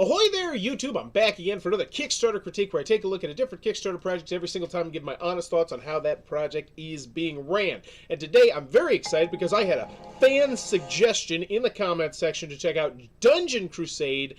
Ahoy there, YouTube! I'm back again for another Kickstarter critique where I take a look at a different Kickstarter project every single time and give my honest thoughts on how that project is being ran. And today I'm very excited because I had a fan suggestion in the comments section to check out Dungeon Crusade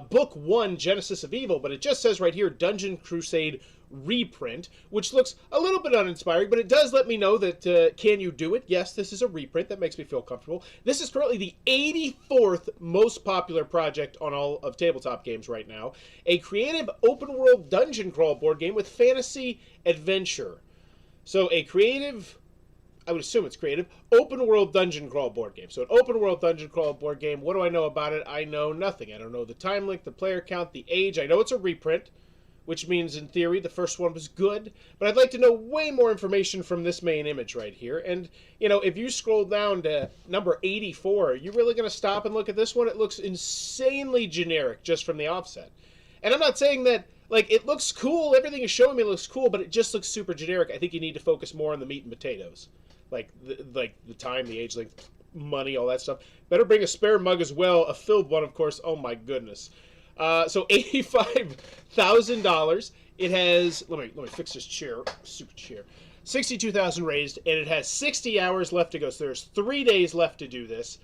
Book 1, Genesis of Evil, but it just says right here, Dungeon Crusade reprint, which looks a little bit uninspiring, but it does let me know that can you do it? Yes, this is a reprint. That makes me feel comfortable. This is currently the 84th most popular project on all of tabletop games right now. A creative open-world dungeon crawl board game with fantasy adventure. So a creative, I would assume it's creative, open-world dungeon crawl board game. So an open-world dungeon crawl board game. What do I know about it? I know nothing. I don't know the time length, the player count, the age. I know it's a reprint, which means, in theory, the first one was good. But I'd like to know way more information from this main image right here. And, you know, if you scroll down to number 84, are you really going to stop and look at this one? It looks insanely generic just from the offset. And I'm not saying that, like, it looks cool. Everything is showing me looks cool, but it just looks super generic. I think you need to focus more on the meat and potatoes. Like the time, the age length, money, all that stuff. Better bring a spare mug as well. A filled one, of course. Oh, my goodness. So $85,000. It has, let me fix this chair, super chair. 62,000 raised, and it has 60 hours left to go. So there's 3 days left to do this.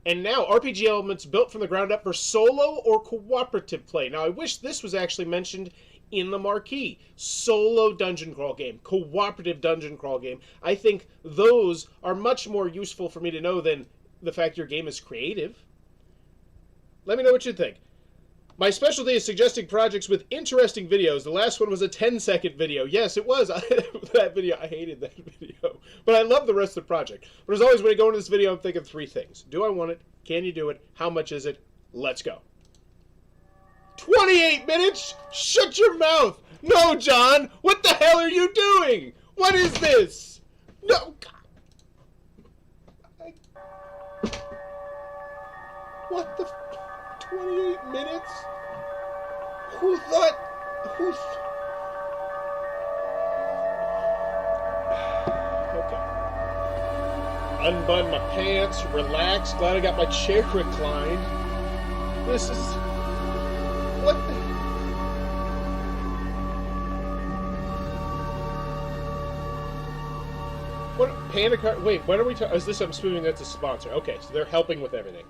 And now RPG elements built from the ground up for solo or cooperative play. Now I wish this was actually mentioned in the marquee. Solo dungeon crawl game, cooperative dungeon crawl game. I think those are much more useful for me to know than the fact your game is creative. Let me know what you think. My specialty is suggesting projects with interesting videos. The last one was a 10-second video. Yes, it was. That video, I hated that video. But I love the rest of the project. But as always, when I go into this video, I'm thinking three things. Do I want it? Can you do it? How much is it? Let's go. 28 minutes? Shut your mouth. No, John. What the hell are you doing? What is this? No. What the... 28 minutes? Who thought... Okay. Unbutton my pants, relax. Glad I got my chair reclined. This is... What the... What... Panda Card... Wait, what are we talking... Is this... I'm assuming that's a sponsor. Okay, so they're helping with everything.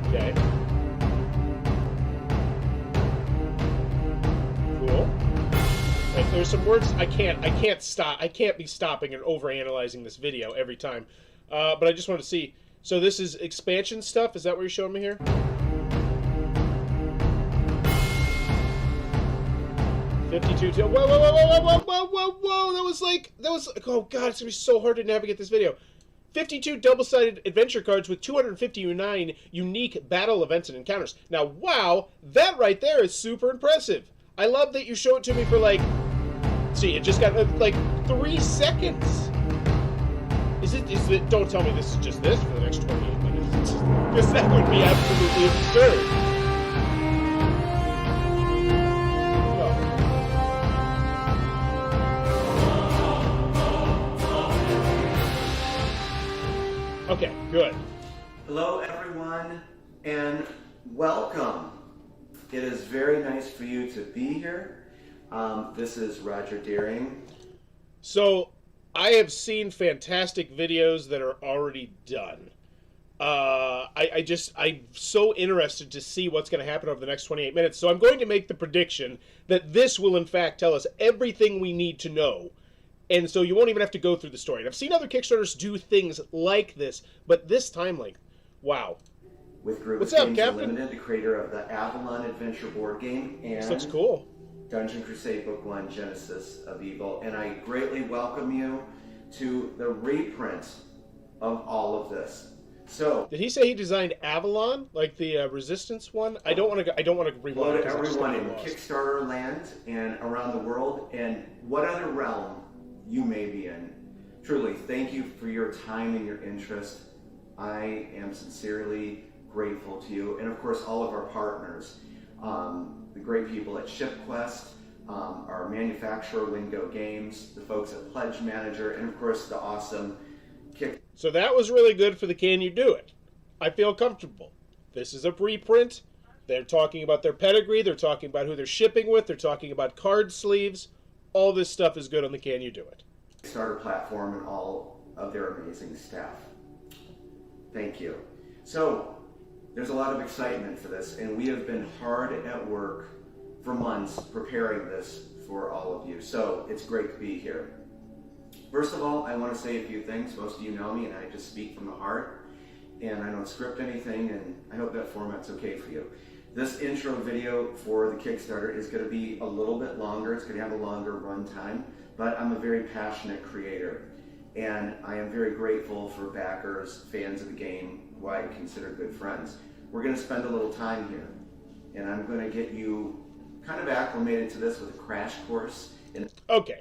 Okay. Cool. Like, there's some words I can't be stopping and overanalyzing this video every time. But I just want to see. So this is expansion stuff. Is that what you're showing me here? Whoa, whoa, whoa, whoa, whoa, whoa, whoa, whoa! That was like, oh god, it's gonna be so hard to navigate this video. 52 double-sided adventure cards with 259 unique battle events and encounters. Now, wow, that right there is super impressive. I love that you show it to me for, like, see, it just got, like, 3 seconds. Is it, don't tell me this is just this for the next 28 minutes. Because that would be absolutely absurd. Okay, good. Hello, everyone, and welcome. It is very nice for you to be here. This is Roger Deering. So, I have seen fantastic videos that are already done. I'm so interested to see what's going to happen over the next 28 minutes. So I'm going to make the prediction that this will, in fact, tell us everything we need to know. And so you won't even have to go through the story. And I've seen other Kickstarters do things like this, but this time length, wow. With Group What's up, Games Captain? Unlimited, the creator of the Avalon adventure board game, and this looks cool. Dungeon Crusade Book 1, Genesis of Evil. And I greatly welcome you to the reprint of all of this. So, did he say he designed Avalon, like the Resistance one? I don't want to rewind. Hello to everyone in Kickstarter land and around the world, and what other realm you may be in. Truly, thank you for your time and your interest. I am sincerely grateful to you, and of course all of our partners, the great people at ShipQuest, our manufacturer Wingo Games, the folks at Pledge Manager, and of course the awesome So that was really good for the Can You Do It. I feel comfortable. This is a preprint. They're talking about their pedigree. They're talking about who they're shipping with. They're talking about card sleeves. All this stuff is good on the Can You Do It Kickstarter platform and all of their amazing staff. Thank you. So, there's a lot of excitement for this, and we have been hard at work for months preparing this for all of you. So, it's great to be here. First of all, I want to say a few things. Most of you know me, and I just speak from the heart, and I don't script anything, and I hope that format's okay for you. This intro video for the Kickstarter is going to be a little bit longer. It's going to have a longer run time, but I'm a very passionate creator, and I am very grateful for backers, fans of the game, who I consider good friends. We're going to spend a little time here, and I'm going to get you kind of acclimated to this with a crash course. Okay,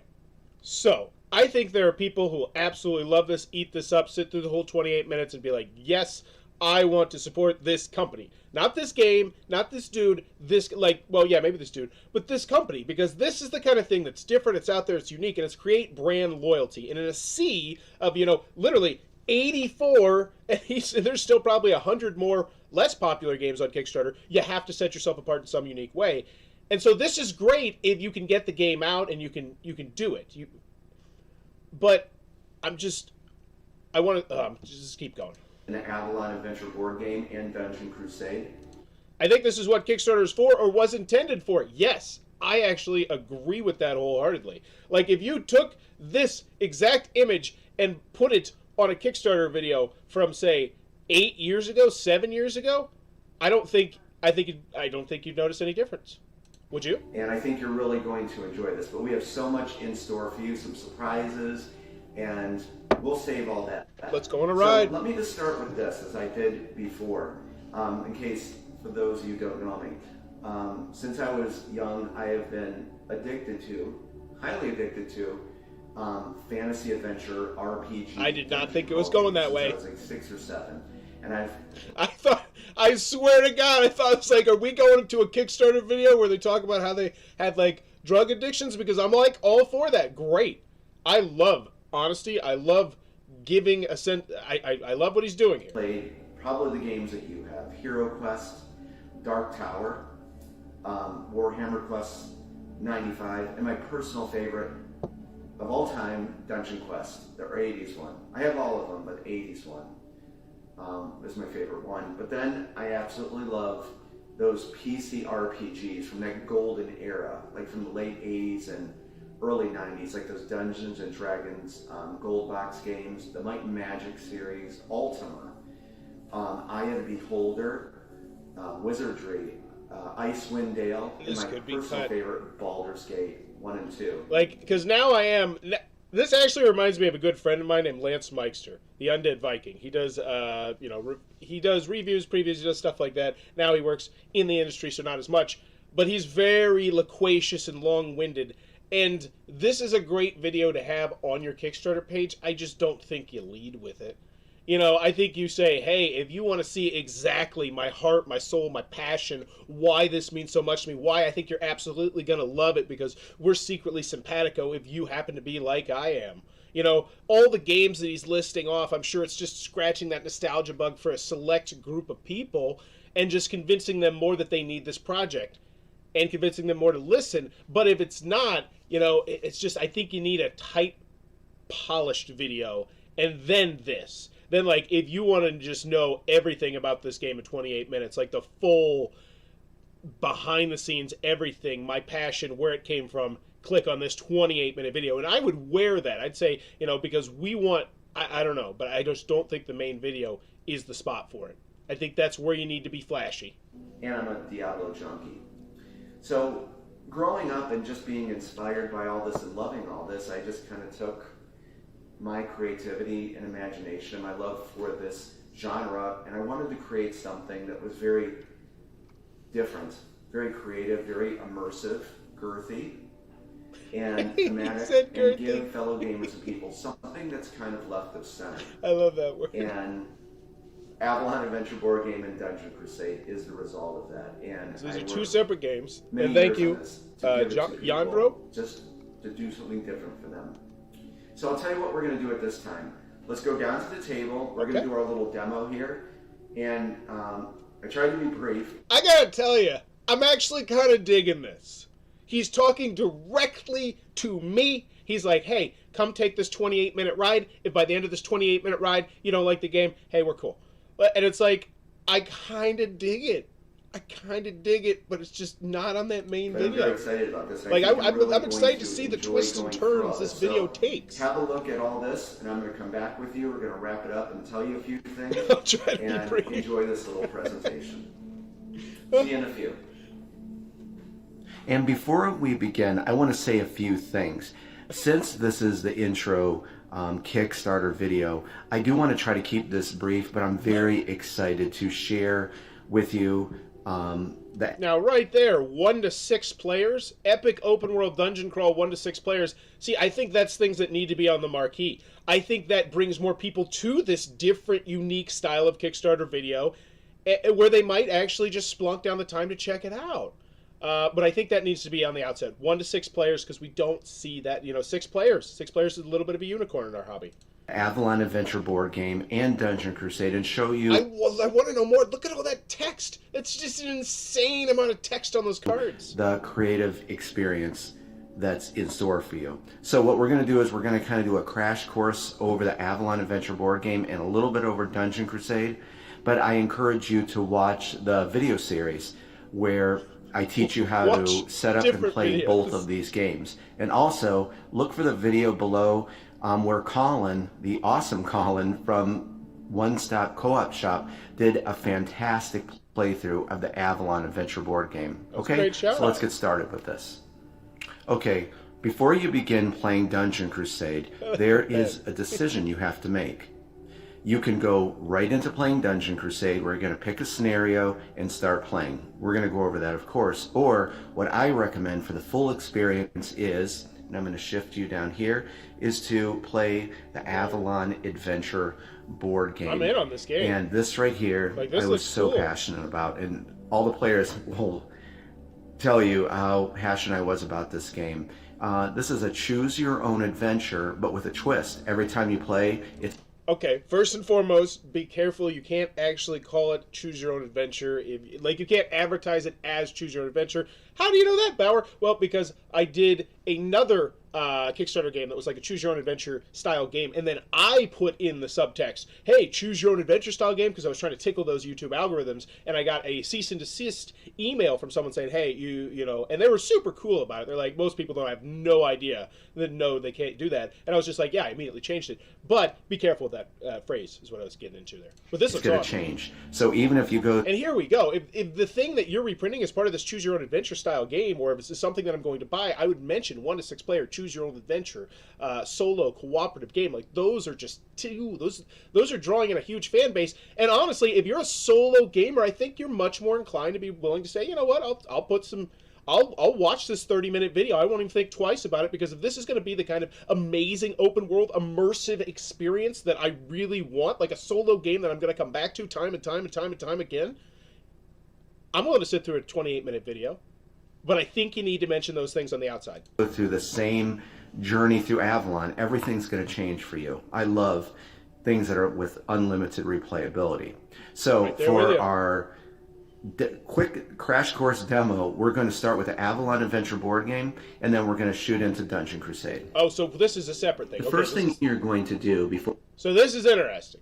so I think there are people who will absolutely love this, eat this up, sit through the whole 28 minutes and be like, yes, I want to support this company. Not this game, not this dude, this, like, well, yeah, maybe this dude, but this company, because this is the kind of thing that's different, it's out there, it's unique, and it's create brand loyalty. And in a sea of, literally 84, and there's still probably 100 more less popular games on Kickstarter, you have to set yourself apart in some unique way. And so this is great if you can get the game out and you can do it. But I want to just keep going. An Avalon adventure board game and Dungeon Crusade. I think this is what Kickstarter is for, or was intended for. Yes, I actually agree with that wholeheartedly. Like, if you took this exact image and put it on a Kickstarter video from, say, 8 years ago, 7 years ago, I don't think you'd notice any difference. Would you? And I think you're really going to enjoy this. But we have so much in store for you, some surprises, and we'll save all that. Let's go on a ride. So let me just start with this, as I did before, in case, for those of you who don't know me. Since I was young, I have been highly addicted to, fantasy adventure RPG. I did not think it was going that way. I was like 6 or 7. And I swear to God, I thought it's like, are we going to a Kickstarter video where they talk about how they had, like, drug addictions? Because I'm, like, all for that. Great. I love honesty. I love giving a sense. I love what he's doing here. Played probably the games that you have. Hero Quest, Dark Tower, Warhammer Quest 95, and my personal favorite of all time, Dungeon Quest, the 80s one. I have all of them, but the 80s one is my favorite one. But then I absolutely love those PC RPGs from that golden era, like from the late 80s and early 90s, like those Dungeons and Dragons gold box games, the Might and Magic series, Ultima, Eye of the Beholder, Wizardry, Icewind Dale, and my personal favorite, Baldur's Gate 1 and 2. Like, because now this actually reminds me of a good friend of mine named Lance Meister, the Undead Viking. He does, he does reviews, previews, he does stuff like that. Now he works in the industry, so not as much. But he's very loquacious and long-winded. And this is a great video to have on your Kickstarter page. I just don't think you lead with it. I think you say, hey, if you want to see exactly my heart, my soul, my passion, why this means so much to me, why I think you're absolutely going to love it because we're secretly simpatico if you happen to be like I am. All the games that he's listing off, I'm sure it's just scratching that nostalgia bug for a select group of people and just convincing them more that they need this project and convincing them more to listen. But if it's not, it's just, I think you need a tight, polished video and then this. Then, like, if you want to just know everything about this game in 28 minutes, like the full behind-the-scenes everything, my passion, where it came from, click on this 28-minute video. And I would wear that. I'd say, because we want, I don't know, but I just don't think the main video is the spot for it. I think that's where you need to be flashy. And I'm a Diablo junkie. So, growing up and just being inspired by all this and loving all this, I just kind of took my creativity and imagination, my love for this genre, and I wanted to create something that was very different, very creative, very immersive, girthy, and thematic, and give fellow gamers and people something that's kind of left of center. I love that word. And Avalon Adventure Board Game and Dungeon Crusade is the result of that. And so these are two separate games. And thank you, Yandro. Just to do something different for them. So I'll tell you what we're going to do at this time. let's go down to the table. We're going to do our little demo here. And I tried to be brief. I gotta tell you, I'm actually kind of digging this. He's talking directly to me. He's like, hey, come take this 28-minute ride. If by the end of this 28-minute ride you don't like the game, hey, we're cool. And it's like, I kind of dig it. But it's just not on that main video. I'm very excited about this. I'm excited to see the twists and turns this video takes. Have a look at all this, and I'm going to come back with you. We're going to wrap it up and tell you a few things. I'll try to and be brief. Enjoy this little presentation. See you in a few. And before we begin, I want to say a few things. Since this is the intro Kickstarter video, I do want to try to keep this brief, but I'm very excited to share with you that. Now, right there, 1 to 6 players, epic open world dungeon crawl, 1 to 6 players. See, I think that's things that need to be on the marquee. I think that brings more people to this different, unique style of Kickstarter video, where they might actually just splunk down the time to check it out. But I think that needs to be on the outset. 1 to 6 players, because we don't see that. 6 players. 6 players is a little bit of a unicorn in our hobby. Avalon adventure board game and Dungeon Crusade, and show you. I want to know more. Look at all that text. It's just an insane amount of text on those cards. The creative experience that's in store for you. So what we're going to do is we're going to kind of do a crash course over the Avalon adventure board game and a little bit over Dungeon Crusade. But I encourage you to watch the video series where I teach you how to set up and play videos. both of these games. And also look for the video below where Colin, the awesome Colin from One Stop Co-op Shop, did a fantastic playthrough of the Avalon adventure board game. Okay, so let's get started with this. Okay, before you begin playing Dungeon Crusade, there is a decision you have to make. You can go right into playing Dungeon Crusade. We're going to pick a scenario and start playing. We're going to go over that, of course. Or what I recommend for the full experience is, and I'm going to shift you down here, is to play the Avalon Adventure board game. I'm in on this game. And this right here, I was so cool. passionate about. And all the players will tell you how passionate I was about this game. This is a choose your own adventure, but with a twist. Every time you play, it's Okay, first and foremost, be careful. You can't actually call it Choose Your Own Adventure. You can't advertise it as Choose Your Own Adventure. How do you know that, Bauer? Well, because I did another Kickstarter game that was like a Choose Your Own Adventure style game, and then I put in the subtext, hey, Choose Your Own Adventure style game, because I was trying to tickle those YouTube algorithms, and I got a cease and desist email from someone saying, hey, you know, and they were super cool about it. They're like, most people don't have no idea that no, they can't do that. And I was just like, yeah, I immediately changed it. But be careful with that phrase, is what I was getting into there. But this looks going to awesome. change. So even if you go... And here we go. If the thing that you're reprinting is part of this Choose Your Own Adventure style game, or if it's something that I'm going to buy, I would mention 1 to 6 player Choose Your Own Adventure solo cooperative game. Like, those are just those are drawing in a huge fan base. And honestly, if you're a solo gamer, I think you're much more inclined to be willing to say, you know what, I'll watch this 30-minute video. I won't even think twice about it, because if this is going to be the kind of amazing open world immersive experience that I really want, like a solo game that I'm going to come back to time and time again, I'm willing to sit through a 28-minute video. But I think you need to mention those things on the outside. Go through the same journey through Avalon, everything's going to change for you. I love things that are with unlimited replayability. So right for our quick crash course demo, we're going to start with the Avalon Adventure board game, and then we're going to shoot into Dungeon Crusade. Oh, so this is a separate thing. The first thing you're going to do before... So this is interesting,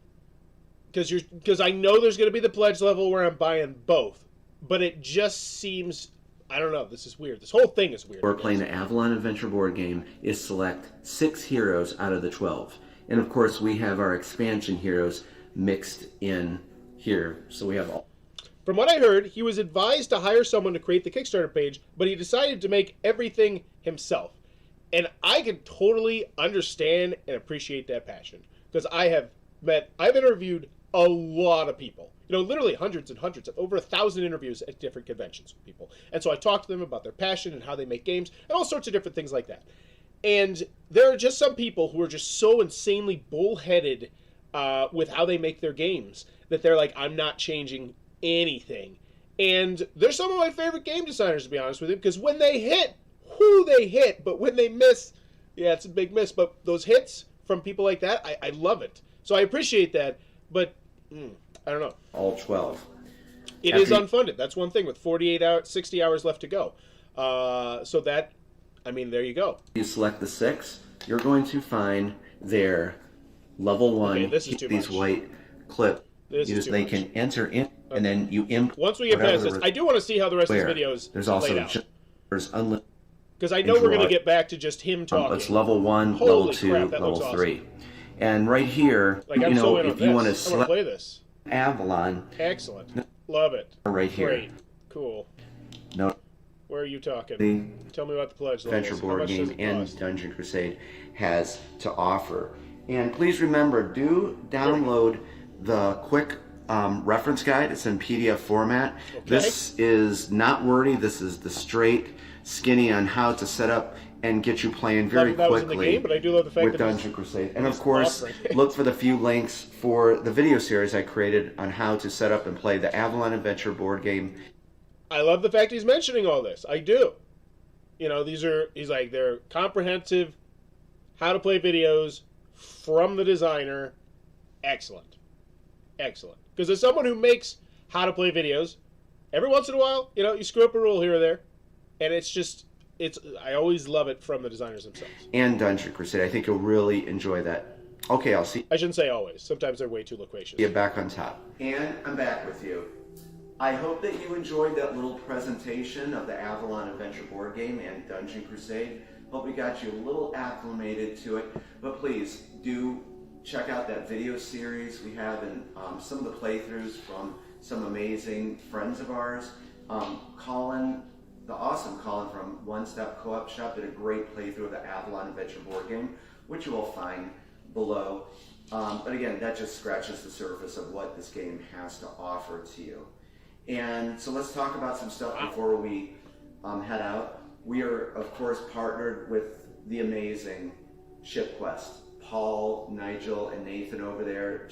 because I know there's going to be the pledge level where I'm buying both, but it just seems... I don't know. This is weird. This whole thing is weird. We're playing the Avalon Adventure board game is select 6 heroes out of the 12. And of course, we have our expansion heroes mixed in here. So we have all... From what I heard, he was advised to hire someone to create the Kickstarter page, but he decided to make everything himself. And I can totally understand and appreciate that passion, because I've interviewed a lot of people. You know, literally hundreds and hundreds, of over 1,000 interviews at different conventions with people. And so I talked to them about their passion and how they make games and all sorts of different things like that. And there are just some people who are just so insanely bullheaded with how they make their games that they're like, I'm not changing anything. And they're some of my favorite game designers, to be honest with you, because when they hit, they hit. But when they miss, yeah, it's a big miss. But those hits from people like that, I love it. So I appreciate that, but I don't know. All 12. It is unfunded. That's one thing with 48 hours, 60 hours left to go. So that, I mean, there you go. You select the 6, you're going to find their level 1, Okay, this is too these much. white clip. This is too They much. can enter in, and then you import. Once we get past this, I do want to see how the rest of this video is There's laid also out. there's unlimited. Because I know we're going to get back to just him talking. It's level 1, Holy level 2, crap, that level looks 3. And right here, Like, you I'm so know, in on if you want to this. I want to select play this. Avalon, Excellent. Love it. right here. Great. Cool. No, Where are you talking? the Tell me about the pledge Adventure levels. How board much does game it and cost? Dungeon Crusade has to offer. And please remember, do download the quick reference guide. It's in PDF format. Okay. This is not wordy. This is the straight, skinny on how to set up and get you playing very That was in the quickly game, but I do love the fact with that Dungeon Crusade. And of course, offering. look for the few links for the video series I created on how to set up and play the Avalon Adventure board game. I love the fact he's mentioning all this. I do. You know, he's like, they're comprehensive, how to play videos from the designer. Excellent. Excellent. Because as someone who makes how to play videos, every once in a while, you know, you screw up a rule here or there, and it's just, I always love it from the designers themselves. And Dungeon Crusade. I think you'll really enjoy that. Okay, I'll see I shouldn't say always. Sometimes they're way too loquacious. you back on top. And I'm back with you. I hope that you enjoyed that little presentation of the Avalon Adventure board game and Dungeon Crusade. Hope we got you a little acclimated to it. But please do check out that video series we have and some of the playthroughs from some amazing friends of ours. Colin, the awesome Colin from One Stop Co-op Shop, did a great playthrough of the Avalon Adventure board game, which you will find below. But again, that just scratches the surface of what this game has to offer to you. And so let's talk about some stuff before we head out. We are, of course, partnered with the amazing ShipQuest. Paul, Nigel, and Nathan over there.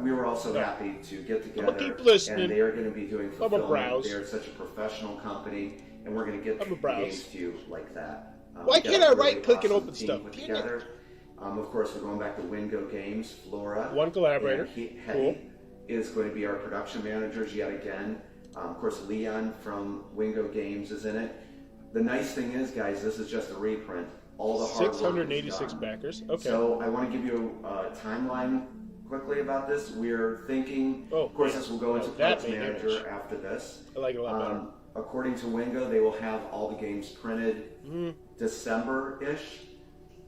We were also happy to get together. keep listening. And they are going to be doing fulfillment. browse. They are such a professional company, and we're going to get the browse. games to you like that. Why We've got can't a I really right-click and awesome open team stuff? put Damn it. together. Of course, we're going back to Wingo Games, Flora. One collaborator. And Cool. Hetty is going to be our production managers yet again. Of course, Leon from Wingo Games is in it. The nice thing is, guys, this is just a reprint. All the hard work is 686 done. backers. Okay. So I want to give you a timeline quickly about this. We're thinking, of course, this will go into that Parts made Manager image. after this. I like it a lot better. According to Wingo, they will have all the games printed December-ish,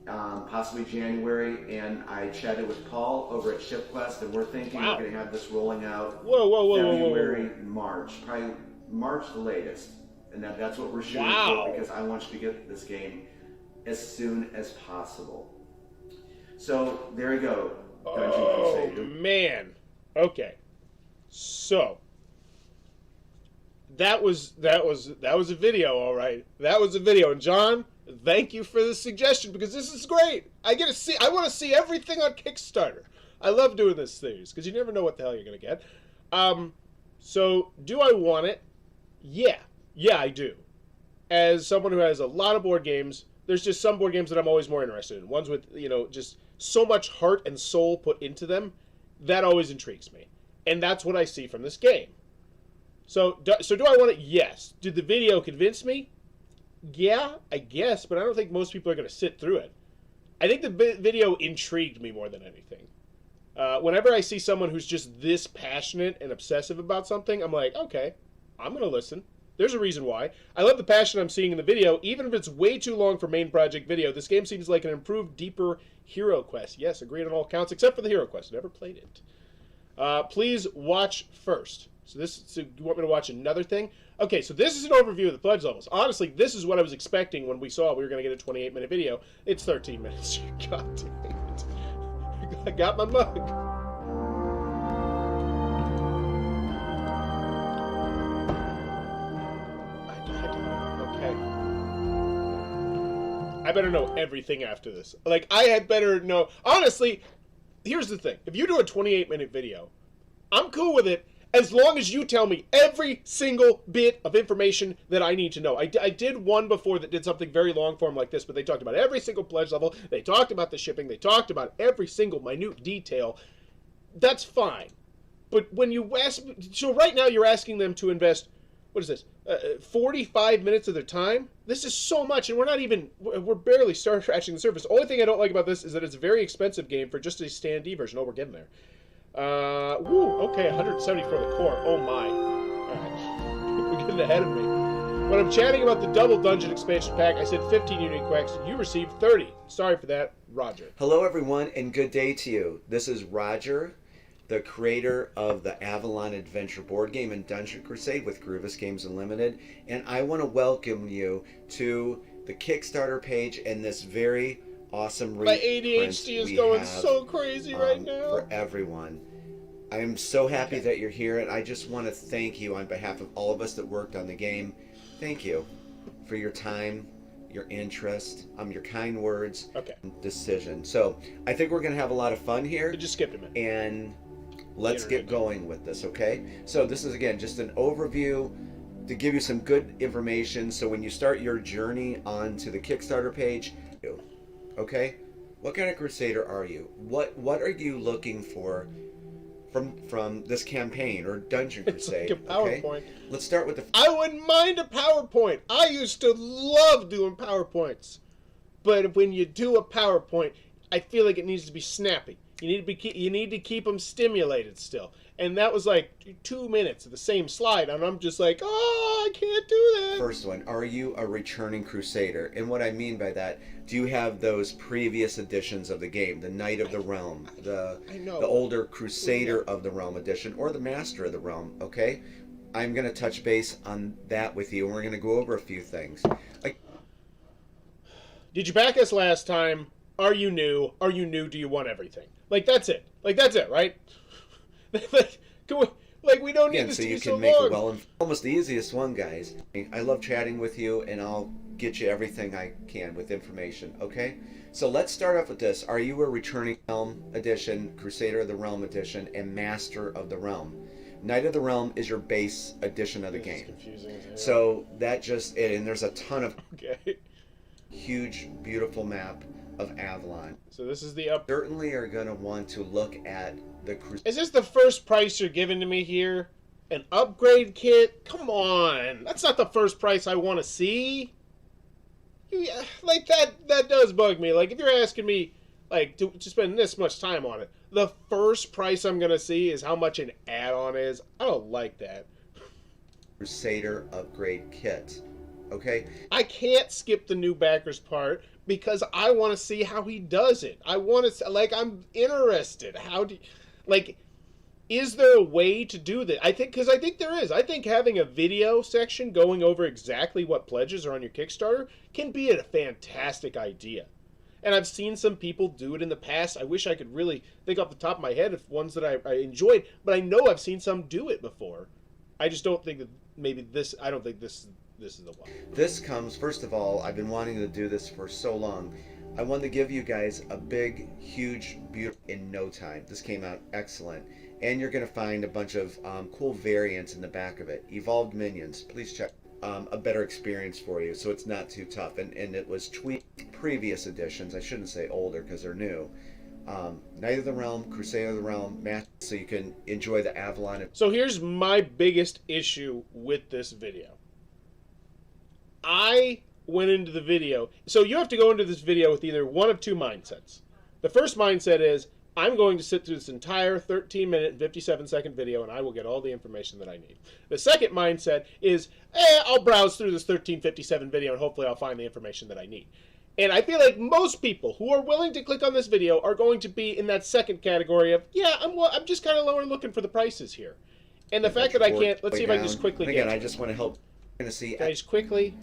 possibly January. And I chatted with Paul over at ShipQuest, and we're thinking Wow. we're going to have this rolling out Whoa. February, March, probably March the latest. And that's what we're shooting Wow. for, because I want you to get this game as soon as possible. So there you go, Dungeon Oh, Crusade. man. Okay. So that was a video, all right. That was a video. And John, thank you for the suggestion, because this is great. I want to see everything on Kickstarter. I love doing this series because you never know what the hell you're going to get. So do I want it? Yeah, I do. As someone who has a lot of board games, there's just some board games that I'm always more interested in. Ones with, just so much heart and soul put into them. That always intrigues me. And that's what I see from this game. So do I want it? Yes. Did the video convince me? Yeah, I guess, but I don't think most people are going to sit through it. I think the video intrigued me more than anything. Whenever I see someone who's just this passionate and obsessive about something, I'm like, okay, I'm going to listen. There's a reason why. I love the passion I'm seeing in the video. Even if it's way too long for main project video, this game seems like an improved, deeper Hero Quest. Yes, agreed on all counts, except for the Hero Quest. Never played it. Please watch first. So you want me to watch another thing? Okay, so this is an overview of the pledge levels. Honestly, this is what I was expecting when we saw we were going to get a 28-minute video. It's 13 minutes. God damn it. I got my mug. I better know everything after this. Like, I had better know. Honestly, here's the thing. If you do a 28-minute video, I'm cool with it As long as you tell me every single bit of information that I need to know. I did one before that did something very long form like this, but they talked about every single pledge level. They talked about the shipping. They talked about every single minute detail. That's fine. But when you ask... So right now you're asking them to invest... What is this? 45 minutes of their time? This is so much, and we're barely scratching the surface. The only thing I don't like about this is that it's a very expensive game for just a standee version. Oh, we're getting there. Okay, 170 for the core. Oh my. Alright. You're getting ahead of me. When I'm chatting about the double dungeon expansion pack, I said 15 unique quacks. You received 30. Sorry for that, Roger. Hello everyone, and good day to you. This is Roger, the creator of the Avalon adventure board game and Dungeon Crusade with Grievous Games Unlimited, and I want to welcome you to the Kickstarter page and this very awesome My ADHD is going so crazy right now. For everyone. I am so happy that you're here, and I just want to thank you on behalf of all of us that worked on the game. Thank you for your time, your interest, your kind words, and decision. So I think we're going to have a lot of fun here. I just skipped a minute. And let's get going with this, okay? So this is, again, just an overview to give you some good information. So when you start your journey onto the Kickstarter page, okay? What kind of Crusader are you? What are you looking for from this campaign or Dungeon Crusade? It's like a PowerPoint. Okay? Let's start with the... I wouldn't mind a PowerPoint. I used to love doing PowerPoints. But when you do a PowerPoint, I feel like it needs to be snappy. You need to keep them stimulated still. And that was like 2 minutes of the same slide, and I'm just like, oh, I can't do that. First one, are you a returning Crusader? And what I mean by that, do you have those previous editions of the game, the Knight of the Realm, the older Crusader of the Realm edition, or the Master of the Realm, okay? I'm going to touch base on that with you, and we're going to go over a few things. Did you back us last time? Are you new? Are you new? Do you want everything? Like, that's it. Like, that's it, right? we don't need this to be so long. So you can make it almost the easiest one, guys. I love chatting with you, and I'll get you everything I can with information, okay? So let's start off with this. Are you a returning Realm edition, Crusader of the Realm edition, and Master of the Realm? Knight of the Realm is your base edition of the game. Confusing as hell. So that and there's a ton of huge, beautiful map of Avalon. So this is the Certainly are going to want to look at the Is this the first price you're giving to me here? An upgrade kit? Come on. That's not the first price I want to see. Like, that does bug me. Like, if you're asking me, like, to spend this much time on it, the first price I'm going to see is how much an add-on is. I don't like that. Crusader upgrade kit. Okay? I can't skip the new backers part because I want to see how he does it. I want to, like, I'm interested. Is there a way to do that? I think there is. I think having a video section going over exactly what pledges are on your Kickstarter can be a fantastic idea. And I've seen some people do it in the past. I wish I could really think off the top of my head of ones that I enjoyed, but I know I've seen some do it before. I just don't think that I don't think this is the one. This comes, first of all, I've been wanting to do this for so long. I wanted to give you guys a big, huge, beautiful, in no time. This came out excellent. And you're going to find a bunch of cool variants in the back of it. Evolved minions. Please check a better experience for you so it's not too tough. And it was tweaked previous editions. I shouldn't say older because they're new. Knight of the Realm, Crusader of the Realm, so you can enjoy the Avalon. So here's my biggest issue with this video. I went into the video. So you have to go into this video with either one of two mindsets. The first mindset is, I'm going to sit through this entire 13-minute and 57-second video, and I will get all the information that I need. The second mindset is, I'll browse through this 13:57 video, and hopefully I'll find the information that I need. And I feel like most people who are willing to click on this video are going to be in that second category of, I'm just kind of lower looking for the prices here. And the fact that I can't, let's see if I can just quickly get again, I just want to help. Going to see. Can I just quickly,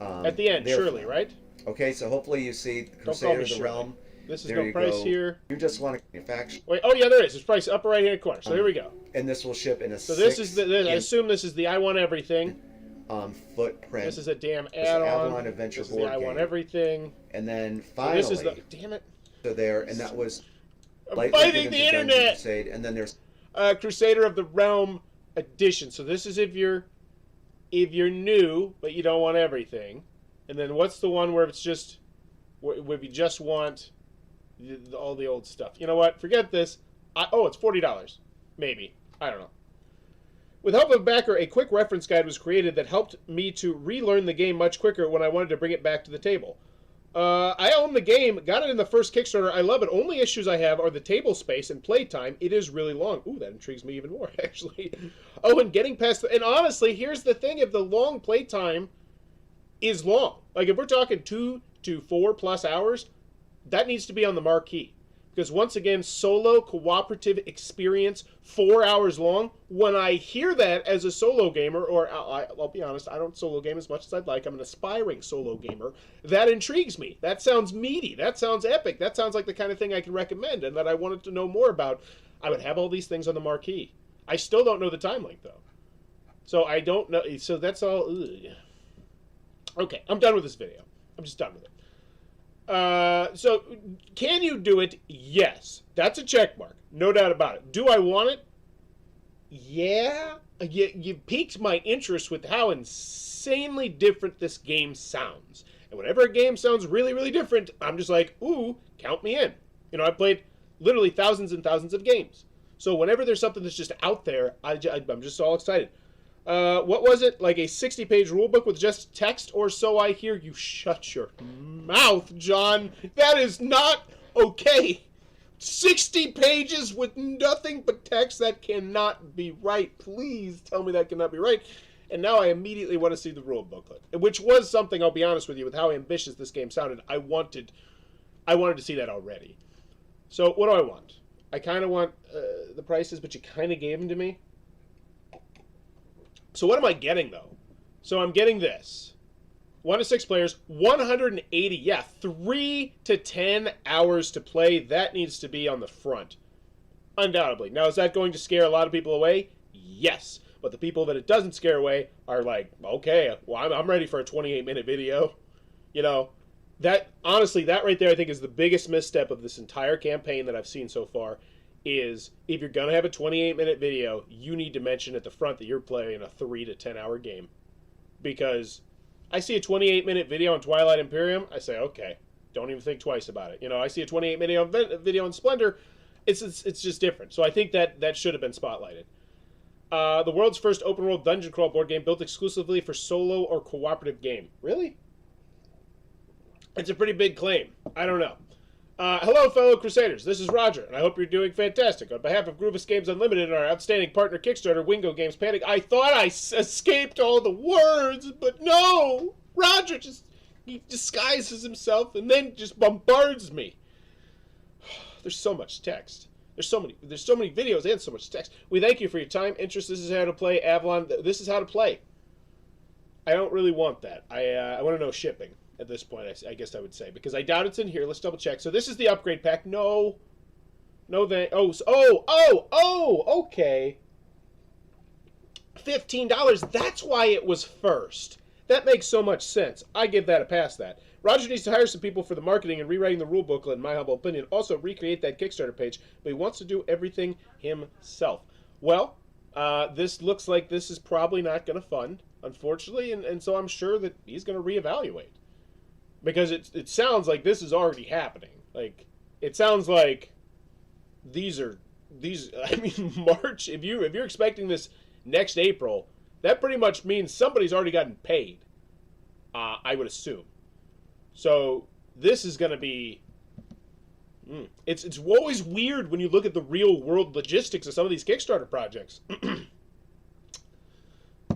at the end, surely, right? Okay, so hopefully you see Crusader of the Realm. This is no price here. You just want to manufacture. Wait, oh yeah, there is. There's price upper right hand corner. So here we go. And this will ship in a. So this is I assume this is the I want everything. Footprint. This is a damn add-on. Avalon Adventure this is board the I want everything. And then finally. So this is the damn it. So there, and that was. I'm fighting the internet. Crusade, and then there's. Crusader of the Realm edition. So this is if you're new but you don't want everything. And then what's the one where it's just where you just want all the old stuff? You know what? Forget this. It's $40. Maybe. I don't know. With help of a backer, a quick reference guide was created that helped me to relearn the game much quicker when I wanted to bring it back to the table. I own the game, got it in the first Kickstarter. I love it. Only issues I have are the table space and playtime. It is really long. Ooh, that intrigues me even more, actually. Oh, and getting past and honestly, here's the thing. If the long playtime is long, like if we're talking 2 to 4+ hours, that needs to be on the marquee. Because once again, solo cooperative experience, 4 hours long. When I hear that as a solo gamer, or I'll be honest, I don't solo game as much as I'd like. I'm an aspiring solo gamer. That intrigues me. That sounds meaty. That sounds epic. That sounds like the kind of thing I can recommend and that I wanted to know more about. I would have all these things on the marquee. I still don't know the time length, though. So I don't know. So that's all. Ugh. Okay, I'm done with this video. I'm just done with it. So, can you do it? Yes. That's a check mark. No doubt about it. Do I want it? Yeah. You piqued my interest with how insanely different this game sounds. And whenever a game sounds really, really different, I'm just like, ooh, count me in. You know, I've played literally thousands and thousands of games. So whenever there's something that's just out there, I'm just all excited. What was it? Like a 60-page rulebook with just text, or so I hear? You shut your mouth, John. That is not okay. 60 pages with nothing but text? That cannot be right. Please tell me that cannot be right. And now I immediately want to see the rule booklet, which was something, I'll be honest with you, with how ambitious this game sounded. I wanted to see that already. So what do I want? I kind of want the prices, but you kind of gave them to me. So what am I getting, though? So I'm getting this. 1 to 6 players, 180. Yeah, 3 to 10 hours to play. That needs to be on the front. Undoubtedly. Now, is that going to scare a lot of people away? Yes. But the people that it doesn't scare away are like, okay, well, I'm ready for a 28-minute video. You know, that honestly, that right there I think is the biggest misstep of this entire campaign that I've seen so far. Is if you're going to have a 28-minute video, you need to mention at the front that you're playing a 3 to 10 hour game. Because I see a 28-minute video on Twilight Imperium, I say, okay, don't even think twice about it. You know, I see a 28-minute video on Splendor, it's just different. So I think that should have been spotlighted. The world's first open-world dungeon crawl board game built exclusively for solo or cooperative game. Really? It's a pretty big claim. I don't know. Hello, fellow Crusaders. This is Roger, and I hope you're doing fantastic. On behalf of Groovis Games Unlimited and our outstanding partner Kickstarter, Wingo Games Panic, I thought I escaped all the words, but no! Roger he disguises himself and then just bombards me. There's so much text. There's so many videos and so much text. We thank you for your time, interest. This is how to play Avalon. This is how to play. I don't really want that. I want to know shipping. At this point, I guess I would say, because I doubt it's in here. Let's double check. So this is the upgrade pack. No, okay. $15. That's why it was first. That makes so much sense. I give that a pass. That Roger needs to hire some people for the marketing and rewriting the rule booklet, in my humble opinion. Also recreate that Kickstarter page, but he wants to do everything himself. Well, this looks like this is probably not going to fund, unfortunately, and so I'm sure that he's going to reevaluate. Because it sounds like this is already happening. Like, it sounds like I mean, March, if you're expecting this next April, that pretty much means somebody's already gotten paid. I would assume. So, this is going to be... It's always weird when you look at the real world logistics of some of these Kickstarter projects.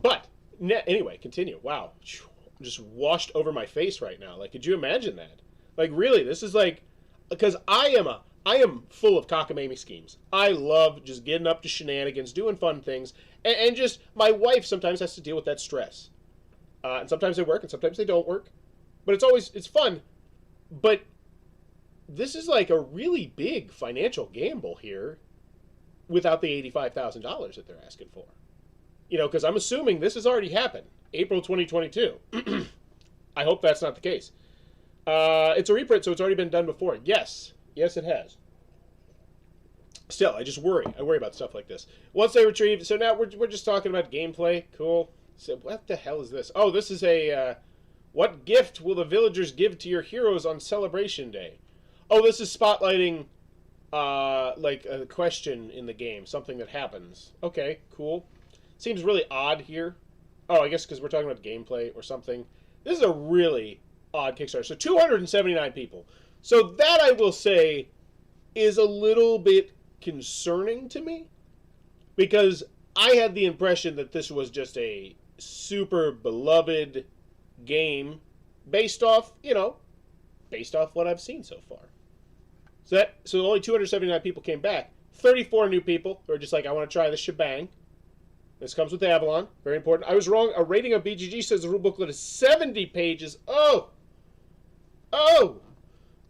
But, anyway, continue. Wow. Just washed over my face right now. Like, could you imagine that? Like, really, this is like, because I am full of cockamamie schemes. I love just getting up to shenanigans, doing fun things, and just, my wife sometimes has to deal with that stress. And sometimes they work, and sometimes they don't work. But it's fun. But this is like a really big financial gamble here without the $85,000 that they're asking for. You know, because I'm assuming this has already happened. April 2022. I hope that's not the case. It's a reprint, so it's already been done before. Yes. Yes, it has. Still, I just worry. I worry about stuff like this. Once they retrieve, so now we're just talking about gameplay. Cool. So what the hell is this? Oh, this is a, what gift will the villagers give to your heroes on Celebration Day? Oh, this is spotlighting, like a question in the game, something that happens. Okay, cool. Seems really odd here. Oh, I guess because we're talking about gameplay or something. This is a really odd Kickstarter. So 279 people. So that, I will say, is a little bit concerning to me, because I had the impression that this was just a super beloved game based off, based off what I've seen so far. So only 279 people came back. 34 new people who are just like, I want to try this shebang. This comes with Avalon. Very important. I was wrong. A rating of BGG says the rule booklet is 70 pages. Oh!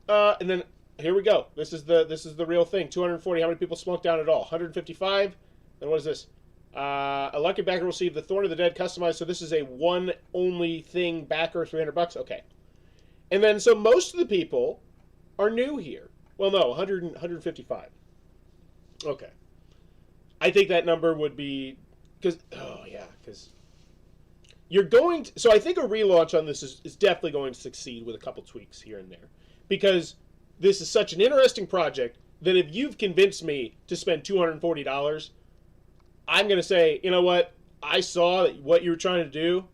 And then here we go. This is the real thing. 240. How many people smoked down at all? 155. And what is this? A lucky backer will receive the Thorn of the Dead customized. So this is a one only thing backer, $300. Okay. And then so most of the people are new here. Well, no, 155. Okay. I think that number would be because you're going to, so I think a relaunch on this is definitely going to succeed with a couple tweaks here and there, because this is such an interesting project that if you've convinced me to spend $240, I'm going to say, you know what? I saw what you were trying to do.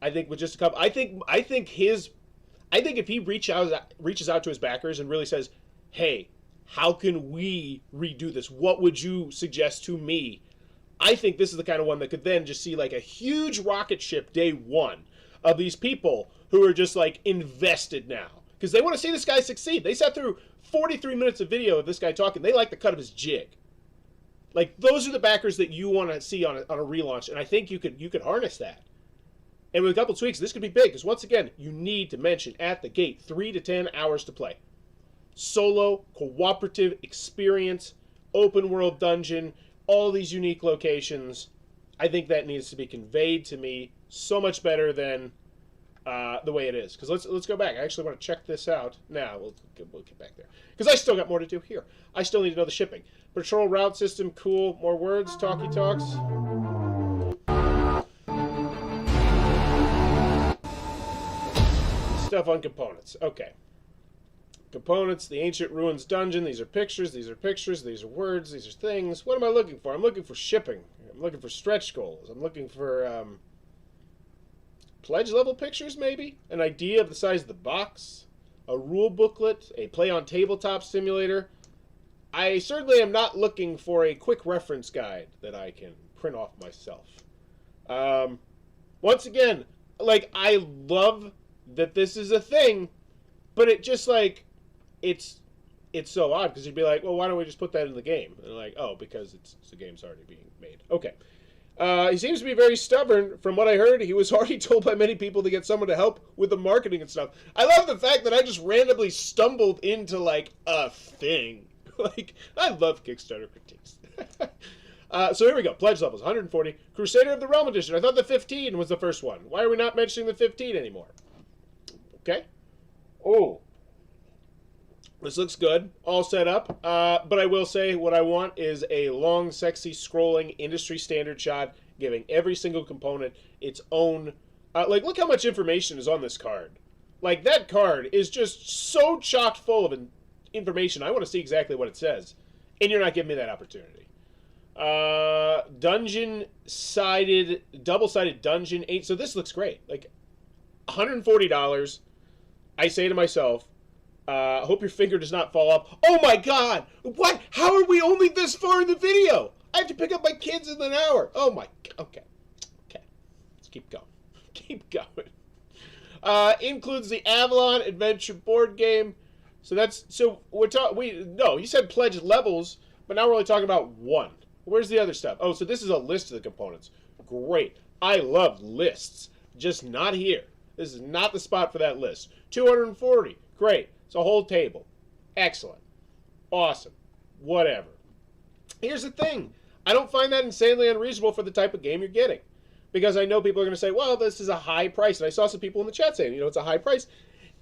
I think with just a couple, I think if he reaches out to his backers and really says, hey, how can we redo this? What would you suggest to me? I think this is the kind of one that could then just see like a huge rocket ship day one of these people who are just like invested now, because they want to see this guy succeed. They sat through 43 minutes of video of this guy talking. They like the cut of his jig. Like, those are the backers that you want to see on a relaunch, and I think you could harness that. And with a couple tweaks, this could be big, because once again, you need to mention at the gate 3 to 10 hours to play. Solo, cooperative experience, open world dungeon, all these unique locations. I think that needs to be conveyed to me so much better than the way it is. Because let's go back. I actually want to check this out. Now, we'll get back there. Because I still got more to do here. I still need to know the shipping. Patrol route system, cool. More words, talky talks. Stuff on components. Okay. Components, the Ancient Ruins Dungeon. These are pictures, these are pictures, these are words, these are things. What am I looking for? I'm looking for shipping. I'm looking for stretch goals. I'm looking for pledge level pictures, maybe? An idea of the size of the box? A rule booklet? A play on tabletop simulator? I certainly am not looking for a quick reference guide that I can print off myself. Once again, like, I love that this is a thing, but it just, like, it's so odd, because you'd be like, well, why don't we just put that in the game? And they're like, oh, because the game's already being made. Okay. He seems to be very stubborn. From what I heard, he was already told by many people to get someone to help with the marketing and stuff. I love the fact that I just randomly stumbled into, like, a thing. Like, I love Kickstarter critiques. So here we go. Pledge levels, 140. Crusader of the Realm Edition. I thought the 15 was the first one. Why are we not mentioning the 15 anymore? Okay. Oh. This looks good. All set up. But I will say what I want is a long, sexy, scrolling, industry standard shot, giving every single component its own... like, look how much information is on this card. Like, that card is just so chock full of information. I want to see exactly what it says. And you're not giving me that opportunity. Dungeon-sided, double-sided dungeon. So this looks great. Like, $140. I say to myself, hope your finger does not fall off. Oh my god! What? How are we only this far in the video? I have to pick up my kids in an hour. Oh my... Okay. Let's keep going. Keep going. Includes the Avalon Adventure board game. So that's... So we're talking... No, you said pledge levels, but now we're only talking about one. Where's the other stuff? Oh, so this is a list of the components. Great. I love lists. Just not here. This is not the spot for that list. 240. Great. It's a whole table. Excellent. Awesome. Whatever. Here's the thing. I don't find that insanely unreasonable for the type of game you're getting. Because I know people are going to say, well, this is a high price. And I saw some people in the chat saying, it's a high price.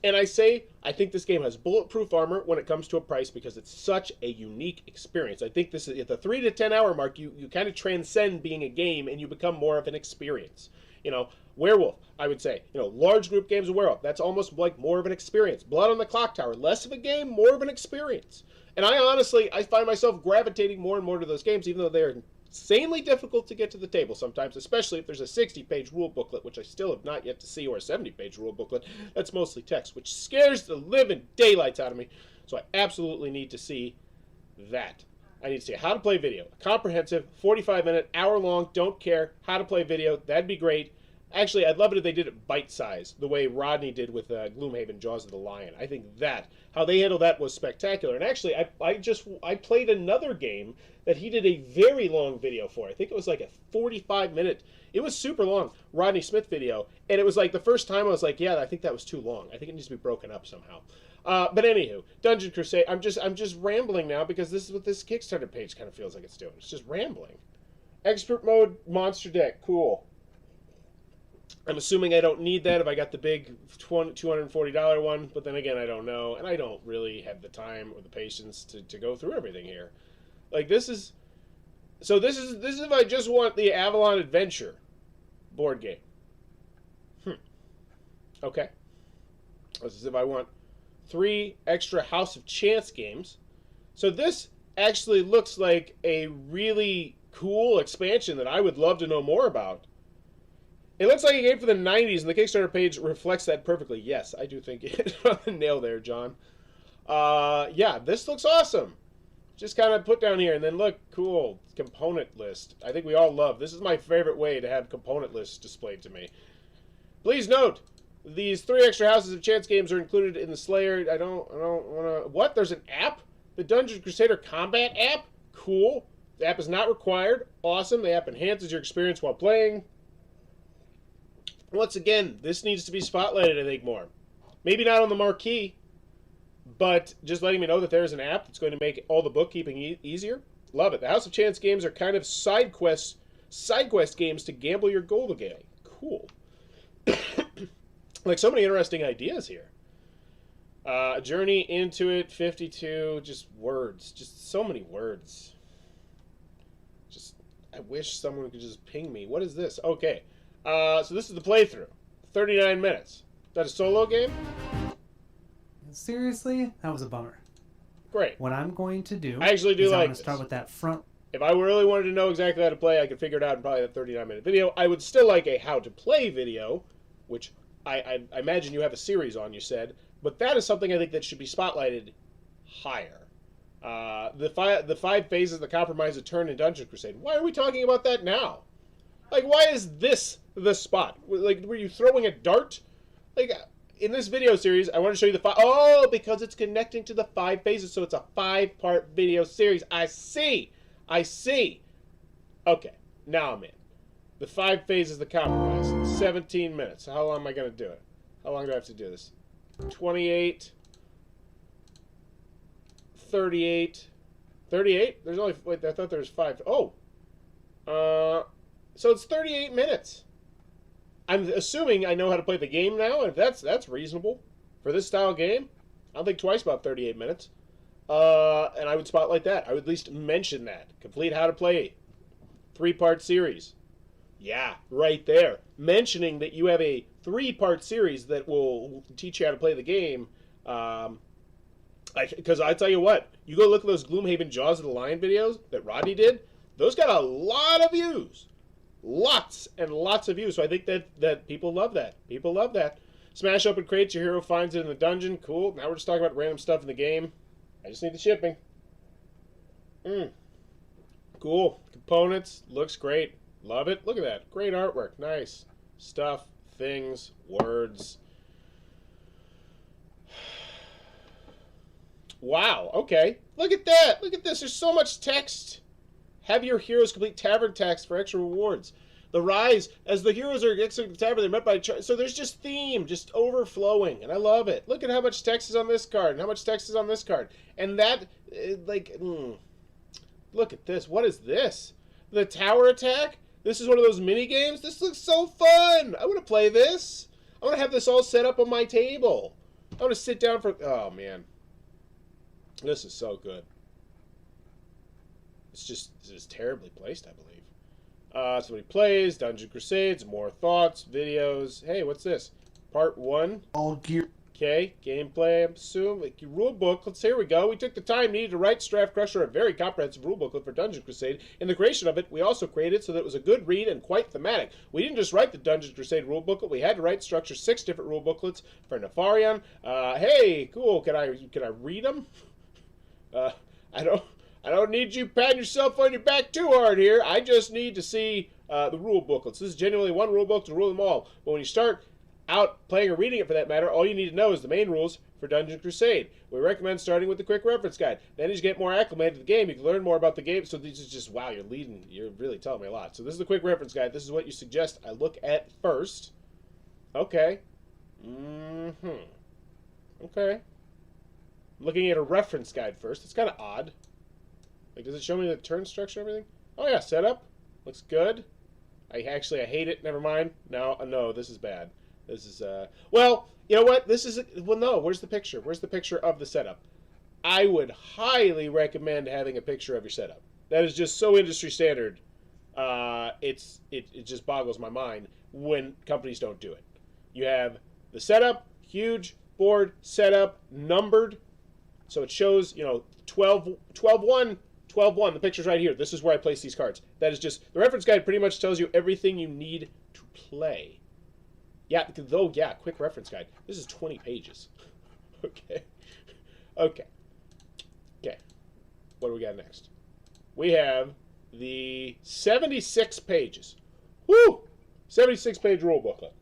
And I think this game has bulletproof armor when it comes to a price because it's such a unique experience. I think this is at the 3 to 10 hour mark, you kind of transcend being a game and you become more of an experience. You know, Werewolf, I would say, you know, large group games of Werewolf, that's almost like more of an experience. Blood on the Clock Tower, less of a game, more of an experience. And I find myself gravitating more and more to those games, even though they're insanely difficult to get to the table sometimes, especially if there's a 60-page rule booklet, which I still have not yet to see, or a 70-page rule booklet that's mostly text, which scares the living daylights out of me. So I absolutely need to see that. I need to see how to play video. A comprehensive, 45-minute, hour-long, don't care, how to play video. That'd be great. Actually, I'd love it if they did it bite-sized, the way Rodney did with Gloomhaven, Jaws of the Lion. I think how they handled that was spectacular. And actually, I played another game that he did a very long video for. I think it was like a 45-minute, it was super long, Rodney Smith video. And it was like the first time I was like, yeah, I think that was too long. I think it needs to be broken up somehow. But anywho, Dungeon Crusade, I'm just rambling now because this is what this Kickstarter page kind of feels like it's doing. It's just rambling. Expert mode, monster deck, cool. I'm assuming I don't need that if I got the big $240 one, but then again, I don't know, and I don't really have the time or the patience to go through everything here. Like, this is if I just want the Avalon Adventure board game. Okay. This is if I want 3 extra House of Chance games. So this actually looks like a really cool expansion that I would love to know more about. It looks like a game for the 90s, and the Kickstarter page reflects that perfectly. Yes, I do think it on the nail there, John. Yeah, this looks awesome. Just kind of put down here, and then look, cool, component list. I think we all love. This is my favorite way to have component lists displayed to me. Please note, these 3 extra Houses of Chance games are included in the Slayer. I don't want to... What? There's an app? The Dungeon Crusader Combat app? Cool. The app is not required. Awesome. The app enhances your experience while playing. Once again, this needs to be spotlighted, I think, more. Maybe not on the marquee, but just letting me know that there's an app that's going to make all the bookkeeping easier. Love it. The House of Chance games are kind of side quest games to gamble your gold away. Cool. Like, so many interesting ideas here. Journey into it, 52, just words. Just so many words. Just, I wish someone could just ping me. What is this? Okay. So this is the playthrough. 39 minutes. Is that a solo game? Seriously? That was a bummer. Great. What I'm going to do I actually do is like I'm going to this. start with that front. If I really wanted to know exactly how to play, I could figure it out in probably that 39-minute video. I would still like a how to play video, which I imagine you have a series on, you said. But that is something I think that should be spotlighted higher. The 5 phases of the compromise of turn in Dungeon Crusade. Why are we talking about that now? Like, why is this the spot? Like, were you throwing a dart? Like, in this video series, I want to show you the 5... Oh, because it's connecting to the 5 phases, so it's a 5-part video series. I see. Okay, now I'm in. The 5 phases of the compromise. 17 minutes. How long am I going to do it? How long do I have to do this? 28. 38. 38? There's only... Wait, I thought there was 5. Oh. So it's 38 minutes. I'm assuming I know how to play the game now, and if that's reasonable for this style game, I'll think twice about 38 minutes. And I would spotlight that. I would at least mention that. Complete how to play 3-part series. Yeah, right there. Mentioning that you have a 3-part series that will teach you how to play the game. Because I tell you what, you go look at those Gloomhaven Jaws of the Lion videos that Rodney did, those got a lot of views. Lots and lots of views. So I think that people love that. People love that. Smash open crates, your hero finds it in the dungeon. Cool. Now we're just talking about random stuff in the game. I just need the shipping. Cool. Components. Looks great. Love it. Look at that. Great artwork. Nice. Stuff. Things. Words. Wow. Okay. Look at that. Look at this. There's so much text. Have your heroes complete tavern tasks for extra rewards. The rise, as the heroes are exiting the tavern, they're met by... So there's just theme, just overflowing, and I love it. Look at how much text is on this card, and how much text is on this card. And that, look at this. What is this? The tower attack? This is one of those mini games? This looks so fun! I want to play this. I want to have this all set up on my table. I want to sit down for... Oh, man. This is so good. It's just terribly placed, I believe. Somebody plays, Dungeon Crusade, more thoughts, videos. Hey, what's this? Part 1. All gear. Okay, gameplay, I assume. Like, your rule book. Here we go. We took the time needed to write Straff Crusher, a very comprehensive rule booklet for Dungeon Crusade. In the creation of it, we also created so that it was a good read and quite thematic. We didn't just write the Dungeon Crusade rule booklet. We had to write structure 6 different rule booklets for Nefarion. Hey, cool. Can I read them? I don't need you patting yourself on your back too hard here. I just need to see the rule booklets. This is genuinely one rule book to rule them all. But when you start out playing or reading it for that matter, all you need to know is the main rules for Dungeon Crusade. We recommend starting with the quick reference guide. Then as you get more acclimated to the game, you can learn more about the game. So this is just, wow, you're really telling me a lot. So this is the quick reference guide. This is what you suggest I look at first. Okay. Okay. Looking at a reference guide first. It's kind of odd. Like, does it show me the turn structure and everything? Oh yeah, setup. Looks good. I hate it. Never mind. No, this is bad. This is, well, you know what? No, where's the picture? Where's the picture of the setup? I would highly recommend having a picture of your setup. That is just so industry standard. It just boggles my mind when companies don't do it. You have the setup, huge board setup, numbered. So it shows, 12-1, 12-1. The picture's right here. This is where I place these cards. That is just, the reference guide pretty much tells you everything you need to play. Yeah, quick reference guide. This is 20 pages. Okay. What do we got next? We have the 76 pages. Woo! 76-page rule booklet.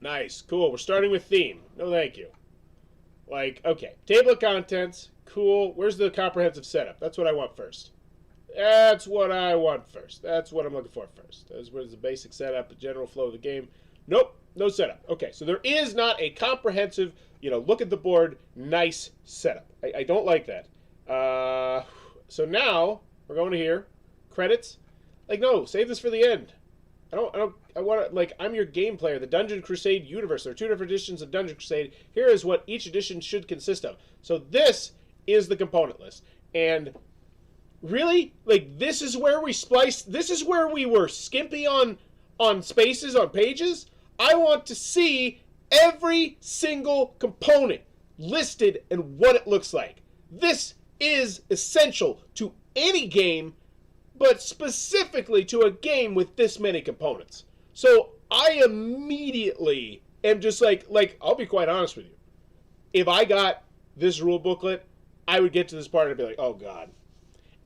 Nice. Cool. We're starting with theme. No, thank you. Okay. Table of contents. Cool. Where's the comprehensive setup? That's what I want first. That's what I want first. That's what I'm looking for first. That's where's the basic setup, the general flow of the game. Nope, no setup. Okay, so there is not a comprehensive, look at the board, nice setup. I don't like that. So now we're going to here, credits. No, save this for the end. I want to, I'm your game player, the Dungeon Crusade universe. There are 2 different editions of Dungeon Crusade. Here is what each edition should consist of. So this is the component list. And really? This is where we spliced, this is where we were skimpy on spaces, on pages? I want to see every single component listed and what it looks like. This is essential to any game, but specifically to a game with this many components. So I immediately am just I'll be quite honest with you. If I got this rule booklet, I would get to this part and I'd be like, oh God.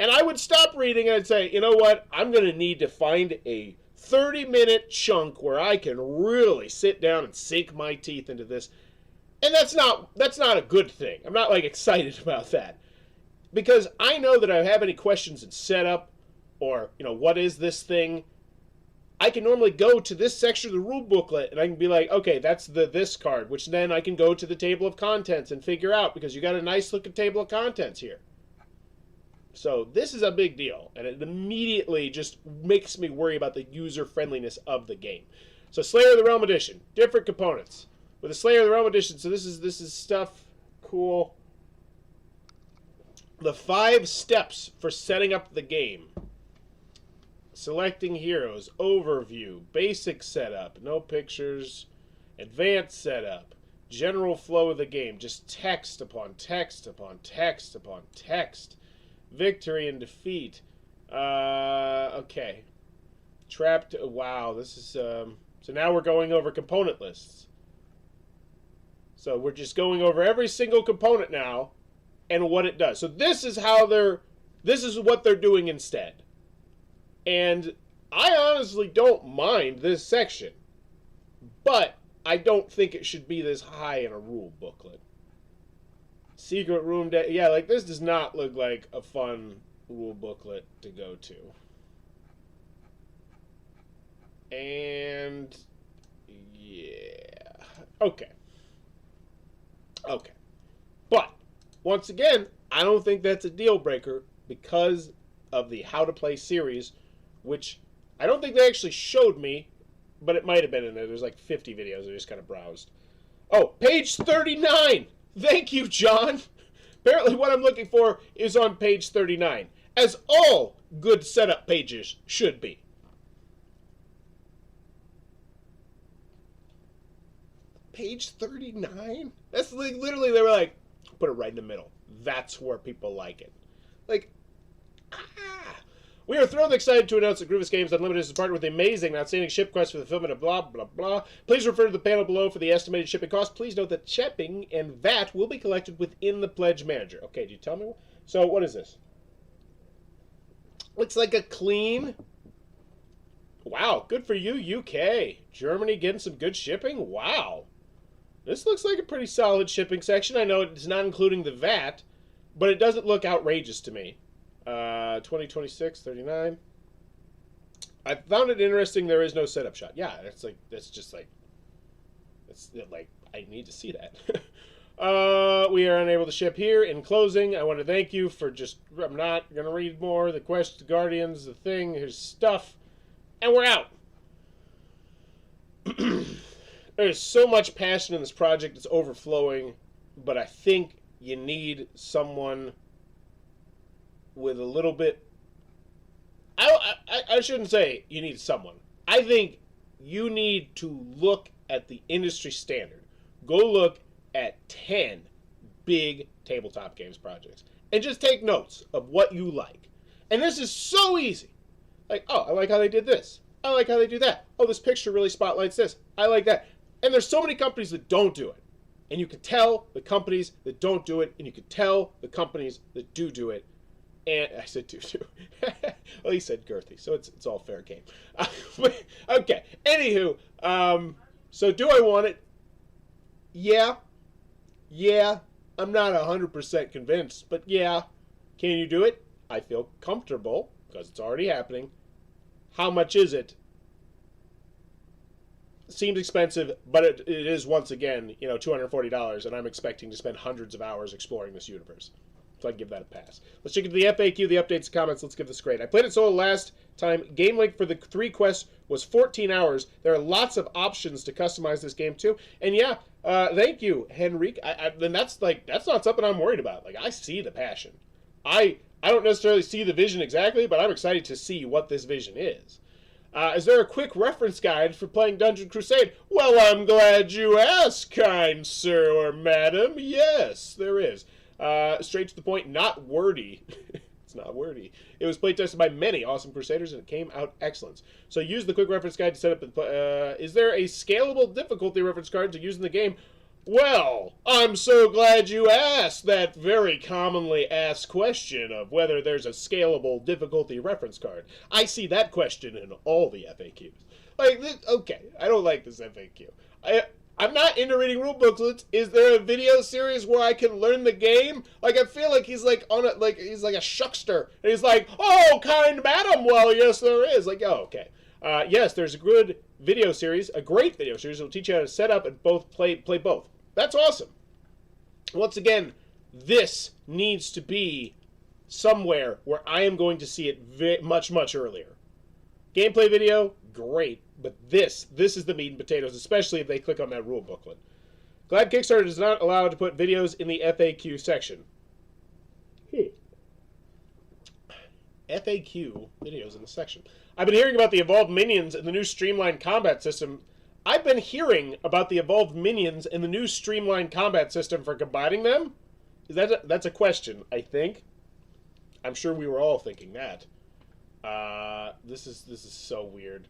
And I would stop reading and I'd say, you know what? I'm going to need to find a 30-minute chunk where I can really sit down and sink my teeth into this. And that's not a good thing. I'm not excited about that. Because I know that I have any questions in setup or, what is this thing? I can normally go to this section of the rule booklet and I can be like, okay, that's this card, which then I can go to the table of contents and figure out because you got a nice looking table of contents here. So this is a big deal, and it immediately just makes me worry about the user-friendliness of the game. So Slayer of the Realm Edition, different components. With the Slayer of the Realm Edition, so this is stuff, cool. The 5 steps for setting up the game. Selecting heroes, overview, basic setup, no pictures, advanced setup, general flow of the game, just text upon text upon text upon text. Victory and defeat. Okay. Trapped. Wow, this is so now we're going over component lists. So we're just going over every single component now and what it does. So this is what they're doing instead. And I honestly don't mind this section. But I don't think it should be this high in a rule booklet. Secret room day. Yeah, this does not look like a fun rule booklet to go to. And yeah. Okay. But once again, I don't think that's a deal breaker because of the How to Play series, which I don't think they actually showed me, but it might have been in there. There's 50 videos I just kind of browsed. Oh, page 39. Thank you, John. Apparently what I'm looking for is on page 39, as all good setup pages should be. Page 39? That's like, literally, they were like, put it right in the middle. That's where people like it. Like, We are thrilled and excited to announce that Grievous Games Unlimited is partnered with the amazing and outstanding ship quest for the fulfillment of blah, blah, blah. Please refer to the panel below for the estimated shipping cost. Please note that shipping and VAT will be collected within the Pledge Manager. Okay, do you tell me? So, what is this? Looks like a clean... Wow, good for you, UK. Germany getting some good shipping? Wow. This looks like a pretty solid shipping section. I know it's not including the VAT, but it doesn't look outrageous to me. 2026, 39. I found it interesting there is no setup shot. Yeah, that's just like, I need to see that. We are unable to ship here. In closing, I want to thank you for I'm not going to read more. The quest, the Guardians, the thing, here's stuff. And we're out. There's so much passion in this project. It's overflowing. But I think you need someone with a little bit... I shouldn't say you need someone. I think you need to look at the industry standard. Go look at 10 big tabletop games projects. And just take notes of what you like. And this is so easy. Like, oh, I like how they did this. I like how they do that. Oh, this picture really spotlights this. I like that. And there's so many companies that don't do it. And you can tell the companies that don't do it, and you can tell the companies that do it. And I said do. Well, he said girthy, so it's all fair game. Okay. Anywho, so do I want it? Yeah. I'm not 100% convinced, but yeah. Can you do it? I feel comfortable because it's already happening. How much is it? Seems expensive, but it is, once again, $240, and I'm expecting to spend hundreds of hours exploring this universe. So I'd give that a pass. Let's check into the FAQ, the updates, the comments. Let's give this a grade. I played it solo last time. Game length for the 3 quests was 14 hours. There are lots of options to customize this game too. And yeah, thank you, Henrique. And that's not something I'm worried about. Like, I see the passion. I don't necessarily see the vision exactly, but I'm excited to see what this vision is. Is there a quick reference guide for playing Dungeon Crusade? Well, I'm glad you asked, kind sir or madam. Yes, there is. Straight to the point, not wordy. It's not wordy. It was playtested by many awesome Crusaders, and it came out excellent. So use the quick reference guide to set up. Is there a scalable difficulty reference card to use in the game? Well, I'm so glad you asked that very commonly asked question of whether there's a scalable difficulty reference card. I see that question in all the FAQs. Okay, I don't like this FAQ. I'm not into reading rule booklets. Is there a video series where I can learn the game? I feel like he's he's like a shuckster. And he's like, oh, kind madam, well, yes, there is. Okay. Yes, there's a good video series, a great video series that will teach you how to set up and play both. That's awesome. Once again, this needs to be somewhere where I am going to see it much, much earlier. Gameplay video, great. But this is the meat and potatoes, especially if they click on that rule booklet. Glad Kickstarter does not allow to put videos in the FAQ section. FAQ videos in the section. I've been hearing about the evolved minions and the new streamlined combat system. That's a question, I think. I'm sure we were all thinking that. This is so weird.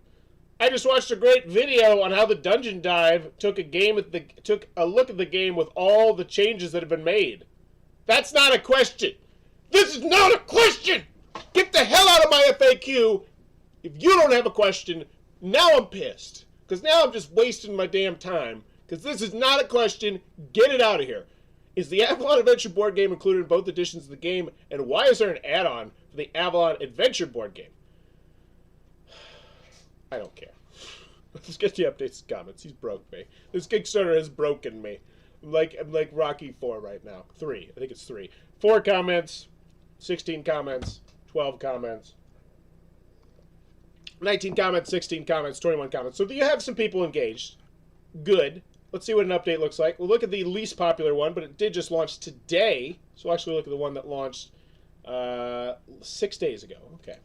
I just watched a great video on how the Dungeon Dive took a look at the game with all the changes that have been made. That's not a question. This is not a question. Get the hell out of my FAQ. If you don't have a question, now I'm pissed. Because now I'm just wasting my damn time. Because this is not a question. Get it out of here. Is the Avalon Adventure board game included in both editions of the game? And why is there an add-on for the Avalon Adventure board game? I don't care. Let's get the updates and comments. He's broke me. This Kickstarter has broken me. I'm like Rocky 4 right now. 3. I think it's 3. 4 comments. 16 comments. 12 comments. 19 comments, 16 comments, 21 comments. So you have some people engaged. Good. Let's see what an update looks like. We'll look at the least popular one, but it did just launch today. So we'll actually look at the one that launched 6 days ago. Okay.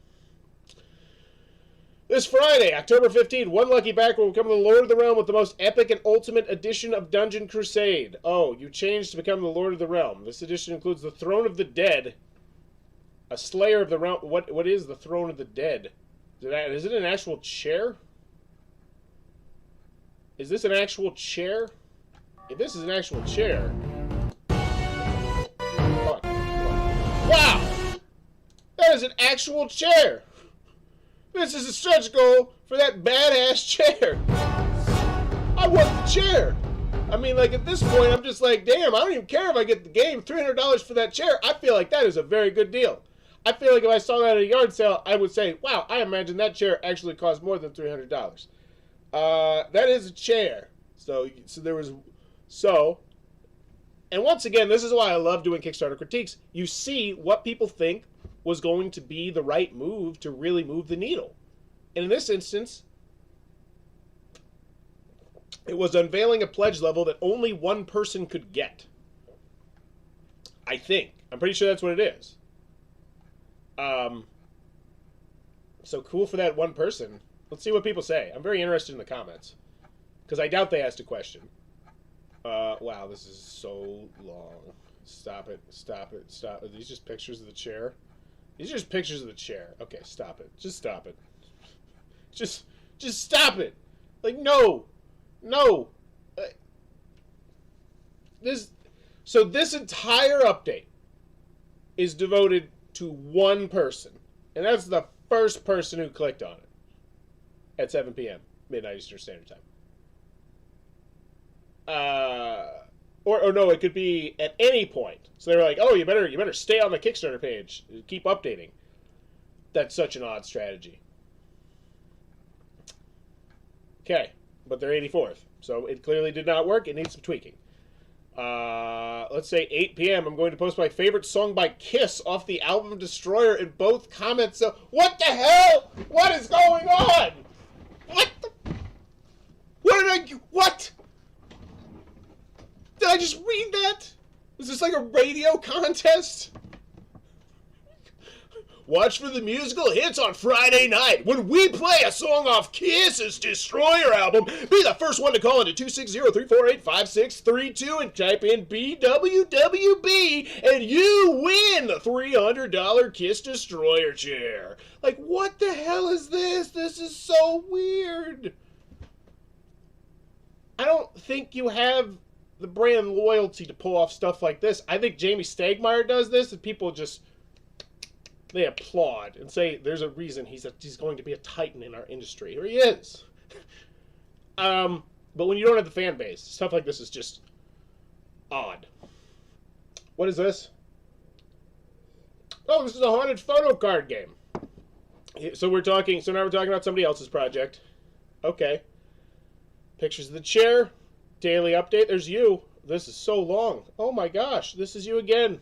This Friday, October 15th, one lucky backer will become the Lord of the Realm with the most epic and ultimate edition of Dungeon Crusade. Oh, you changed to become the Lord of the Realm. This edition includes the Throne of the Dead, a Slayer of the Realm. What is the Throne of the Dead? Is it an actual chair? Is this an actual chair? If this is an actual chair... Come on. Wow! That is an actual chair! This is a stretch goal for that badass chair! I want the chair! I mean, like, at this point, I'm just like, damn, I don't even care if I get the game. $300 for that chair. I feel like that is a very good deal. I feel like if I saw that at a yard sale, I would say, wow, I imagine that chair actually cost more than $300. That is a chair. And once again, this is why I love doing Kickstarter critiques. You see what people think was going to be the right move to really move the needle. And in this instance, it was unveiling a pledge level that only one person could get. I think. I'm pretty sure that's what it is. So cool for that one person. Let's see what people say. I'm very interested in the comments. Because I doubt they asked a question. Wow, this is so long. Stop it. Stop it. Stop. Are these just pictures of the chair? These are just pictures of the chair. Okay, stop it. Just stop it. Just stop it. Like, no. No. So this entire update is devoted to one person. And that's the first person who clicked on it. At 7 p.m. Midnight Eastern Standard Time. Or no, it could be at any point. So they were like, oh, you better stay on the Kickstarter page. Keep updating. That's such an odd strategy. Okay, but they're 84th. So it clearly did not work. It needs some tweaking. Let's say 8 p.m. I'm going to post my favorite song by Kiss off the album Destroyer in both comments. So what the hell? What is going on? What? Did I just read that? Is this like a radio contest? Watch for the musical hits on Friday night when we play a song off Kiss's Destroyer album. Be the first one to call into 260-348-5632 and type in BWWB and you win the $300 Kiss Destroyer chair. Like, what the hell is this? This is so weird. I don't think you have the brand loyalty to pull off stuff like this. I think Jamie Stegmaier does this and people just... they applaud and say there's a reason he's going to be a titan in our industry. Or he is. But when you don't have the fan base, stuff like this is just odd. What is this? Oh, this is a haunted photo card game. So now we're talking about somebody else's project. Okay. Pictures of the chair. Daily update. There's you. This is so long. Oh my gosh. This is you again.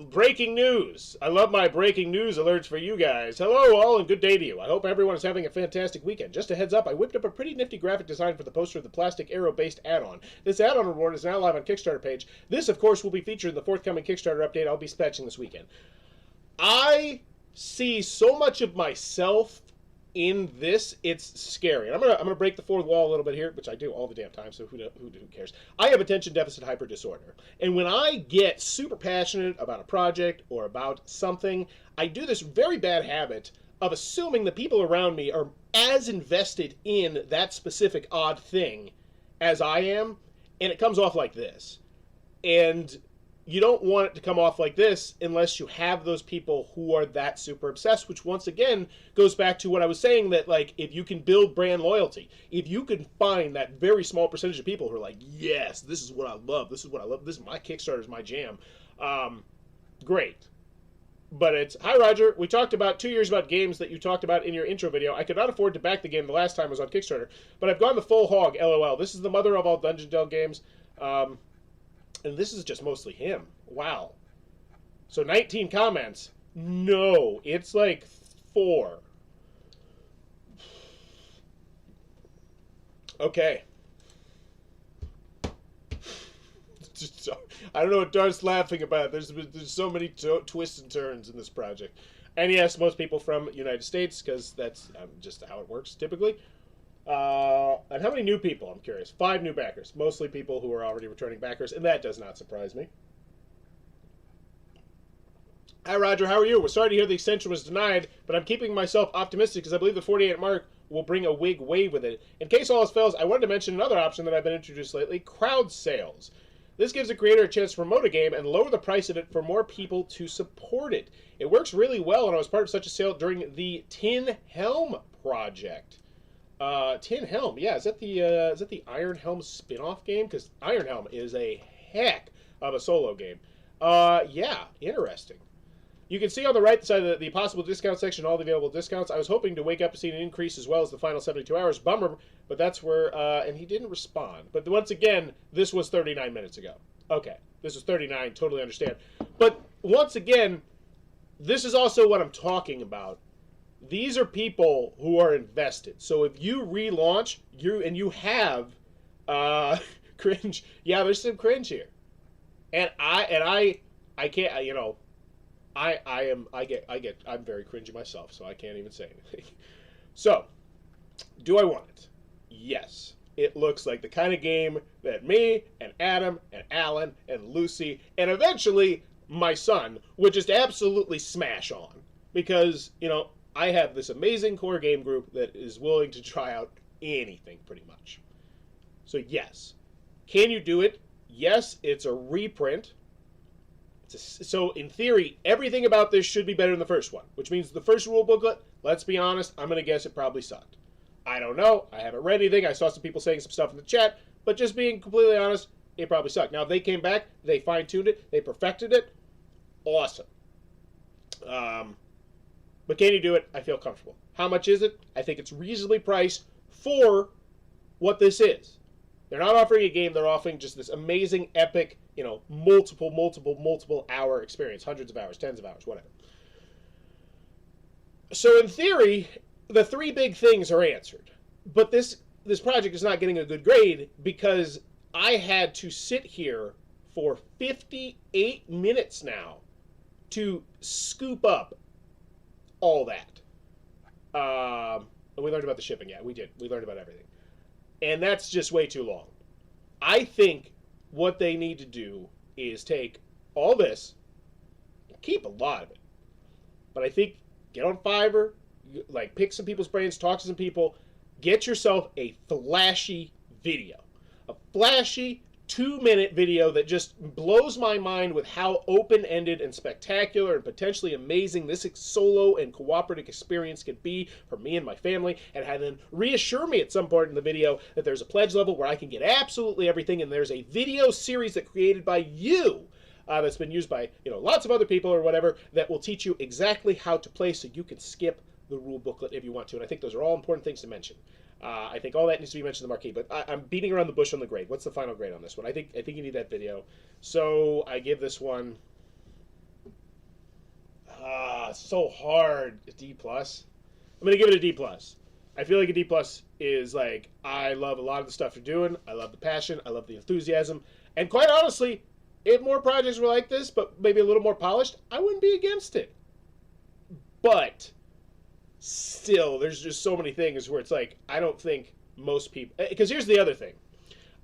Breaking news. I love my breaking news alerts for you guys. Hello all and good day to you. I hope everyone is having a fantastic weekend. Just a heads up, I whipped up a pretty nifty graphic design for the poster of the plastic arrow based add-on. This add-on reward is now live on Kickstarter page. This of course will be featured in the forthcoming Kickstarter update I'll be dispatching this weekend. I see so much of myself in this, it's scary. And I'm gonna break the fourth wall a little bit here, which I do all the damn time, so who cares? I have attention deficit hyper disorder. And when I get super passionate about a project or about something, I do this very bad habit of assuming the people around me are as invested in that specific odd thing as I am, and it comes off like this. And you don't want it to come off like this unless you have those people who are that super obsessed, which once again goes back to what I was saying, that like if you can build brand loyalty, if you can find that very small percentage of people who are like, yes, this is what I love, this is what I love, this is my Kickstarter, is my jam, great. But it's, hi Roger, we talked about 2 years about games that you talked about in your intro video. I could not afford to back the game the last time I was on Kickstarter, but I've gone the full hog, LOL. This is the mother of all Dungeon Delve games. And this is just mostly him. Wow. So 19 comments. No, it's like 4. Okay. I don't know what Darth's laughing about. There's so many twists and turns in this project. And yes, most people from United States, because that's just how it works typically. And how many new people? I'm curious. 5 new backers. Mostly people who are already returning backers, and that does not surprise me. Hi, Roger. How are you? We're sorry to hear the extension was denied, but I'm keeping myself optimistic because I believe the 48 mark will bring a big wave with it. In case all else fails, I wanted to mention another option that I've been introduced lately, crowd sales. This gives a creator a chance to promote a game and lower the price of it for more people to support it. It works really well, and I was part of such a sale during the Tin Helm project. Tin Helm, yeah, is that the Iron Helm spin-off game? Because Iron Helm is a heck of a solo game. Yeah, interesting. You can see on the right side of the possible discount section all the available discounts. I was hoping to wake up to see an increase as well as the final 72 hours. Bummer, but that's where, and he didn't respond. But once again, this was 39 minutes ago. Okay, this was 39, totally understand. But once again, this is also what I'm talking about. These are people who are invested. So if you relaunch, you have cringe. Yeah, there's some cringe here. And I can't, you know, I'm very cringy myself, so I can't even say anything. So, do I want it? Yes. It looks like the kind of game that me and Adam and Alan and Lucy and eventually my son would just absolutely smash on. Because, you know, I have this amazing core game group that is willing to try out anything pretty much. So yes. Can you do it? Yes, it's a reprint. So in theory, everything about this should be better than the first one, which means the first rule booklet, let's be honest, I'm going to guess it probably sucked. I don't know. I haven't read anything. I saw some people saying some stuff in the chat, but just being completely honest, it probably sucked. Now, if they came back, they fine-tuned it, they perfected it, awesome. But can you do it? I feel comfortable. How much is it? I think it's reasonably priced for what this is. They're not offering a game, they're offering just this amazing, epic, you know, multiple hour experience. Hundreds of hours, tens of hours, whatever. So in theory, the 3 big things are answered. But this project is not getting a good grade because I had to sit here for 58 minutes now to scoop up all that. We learned about the shipping, yeah, we did. We learned about everything. And that's just way too long. I think what they need to do is take all this, and keep a lot of it. But I think get on Fiverr, like pick some people's brains, talk to some people, get yourself a flashy video. A flashy 2-minute video that just blows my mind with how open-ended and spectacular and potentially amazing this solo and cooperative experience could be for me and my family, and have them reassure me at some point in the video that there's a pledge level where I can get absolutely everything, and there's a video series that created by you that's been used by, you know, lots of other people or whatever that will teach you exactly how to play so you can skip the rule booklet if you want to. And I think those are all important things to mention. I think all that needs to be mentioned in the marquee, but I'm beating around the bush on the grade. What's the final grade on this one? I think you need that video. So I give this one so hard, a D+. I'm going to give it a D+. I feel like a D+ is like, I love a lot of the stuff you're doing. I love the passion. I love the enthusiasm. And quite honestly, if more projects were like this, but maybe a little more polished, I wouldn't be against it. But still, there's just so many things where it's like, I don't think most people... Because here's the other thing.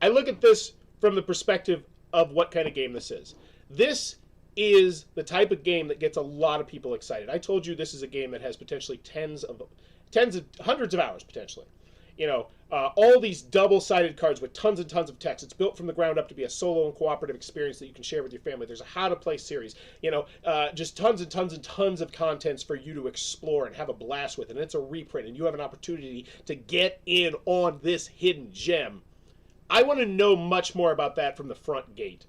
I look at this from the perspective of what kind of game this is. This is the type of game that gets a lot of people excited. I told you this is a game that has potentially hundreds of hours, potentially. You know, all these double-sided cards with tons and tons of text. It's built from the ground up to be a solo and cooperative experience that you can share with your family. There's a how-to-play series. You know, just tons and tons and tons of contents for you to explore and have a blast with. And it's a reprint, and you have an opportunity to get in on this hidden gem. I want to know much more about that from the front gate.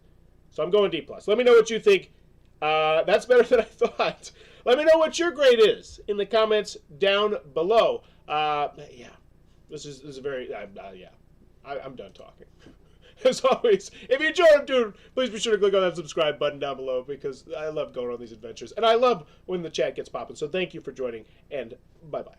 So I'm going D+. Let me know what you think. That's better than I thought. Let me know what your grade is in the comments down below. Yeah. This is a very, yeah, I'm done talking. As always, if you enjoyed, dude, please be sure to click on that subscribe button down below because I love going on these adventures. And I love when the chat gets popping. So thank you for joining, and bye-bye.